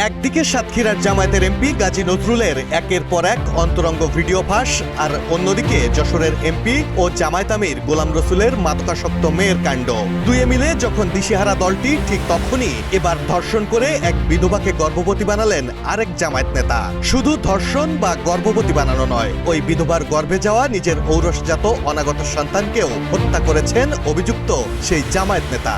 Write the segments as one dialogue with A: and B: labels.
A: একদিকে সাতক্ষীরার জামায়াতের এমপি গাজী নজরুলের একের পর এক অন্তরঙ্গ ভিডিও ফাঁস, আর অন্যদিকে যশোরের এমপি ও জামায়াত আমির গোলাম রসুলের মাদকাসক্ত মেয়ের কাণ্ড। দুয়ে মিলে যখন দিশেহারা দলটি, ঠিক তখনই এবার ধর্ষণ করে এক বিধবাকে গর্ভবতী বানালেন আরেক জামায়াত নেতা। শুধু ধর্ষণ বা গর্ভবতী বানানো নয়, ওই বিধবার গর্ভে যাওয়া নিজের ঔরসজাত অনাগত সন্তানকেও হত্যা করেছেন অভিযুক্ত সেই জামায়াত নেতা।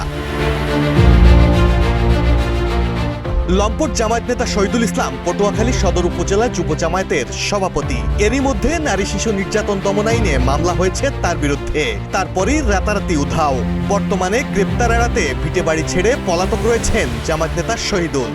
A: লম্পট জামায়াত নেতা শহীদুল ইসলাম পটুয়াখালী সদর উপজেলা যুব জামায়াতের সভাপতি। এরই মধ্যে নারী শিশু নির্যাতন দমন আইনে মামলা হয়েছে তার বিরুদ্ধে। তারপরই রাতারাতি উধাও। বর্তমানে গ্রেপ্তার এড়াতে ভিটে বাড়ি ছেড়ে পলাতক রয়েছেন জামায়াত নেতা শহীদুল।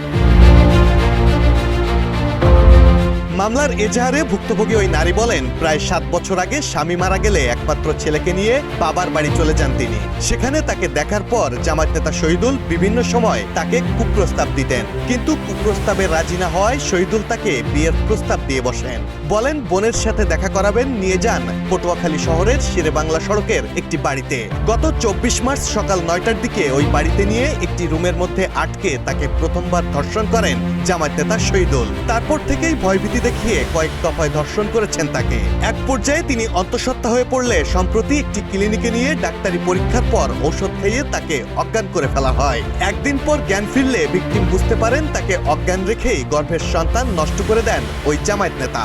A: মামলার এজাহারে ভুক্তভোগী ওই নারী বলেন, প্রায় 7 বছর আগে স্বামী মারা গেলে একমাত্র ছেলেকে নিয়ে বাবার বাড়ি চলে যান তিনি। সেখানে তাকে দেখার পর জামায়াত নেতা শহীদুল বিভিন্ন সময় তাকে কুপ্রস্তাব দিতেন, কিন্তু কুপ্রস্তাবে রাজি না হওয়ায় শহীদুল তাকে বিয়ের প্রস্তাব দিয়ে বসেন। বলেন, বোনের সাথে দেখা করাবেন, নিয়ে যান পটুয়াখালী শহরের শেরেবাংলা সড়কের একটি বাড়িতে। গত 24 মার্চ সকাল 9টার দিকে ওই বাড়িতে নিয়ে একটি রুমের মধ্যে আটকে তাকে প্রথমবার ধর্ষণ করেন জামায়াত নেতা শহীদুল। তারপর থেকেই ভয়ভীতি দেখিয়ে কয়েক দফায় ধর্ষণ করেছেন তাকে। এক পর্যায়ে তিনি অন্তঃসত্ত্বা হয়ে পড়লে সম্প্রতি একটি ক্লিনিকে নিয়ে ডাক্তারি পরীক্ষার পর ঔষধ খাইয়ে তাকে অজ্ঞান করে ফেলা হয়। একদিন পর জ্ঞান ফিরলে ভিকটিম বুঝতে পারেন তাকে অজ্ঞান রেখেই গর্ভের সন্তান নষ্ট করে দেন ওই জামায়াত নেতা।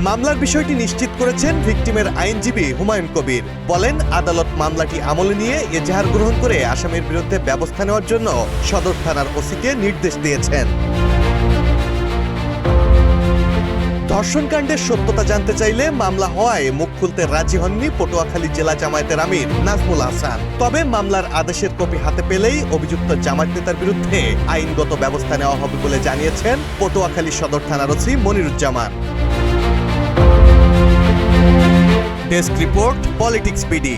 A: মামলার বিষয়টি নিশ্চিত করেছেন ভিকটিমের আইনজীবী হুমায়ুন কবির। বলেন, আদালত মামলাটি আমলে নিয়ে এজাহার গ্রহণ করে আসামির বিরুদ্ধে ব্যবস্থা নেওয়ার জন্য সদর থানার ওসিকে নির্দেশ দিয়েছেন। ধর্ষণকাণ্ডের সত্যতা জানতে চাইলে মামলা হওয়ায় মুখ খুলতে রাজি হননি পটুয়াখালী জেলা জামায়াতের আমির নাজমুল হাসান। তবে মামলার আদেশের কপি হাতে পেলেই অভিযুক্ত জামায়াত নেতার বিরুদ্ধে আইনগত ব্যবস্থা নেওয়া হবে বলে জানিয়েছেন পটুয়াখালী সদর থানার OC Moniruzzaman. Desk report, politics BD.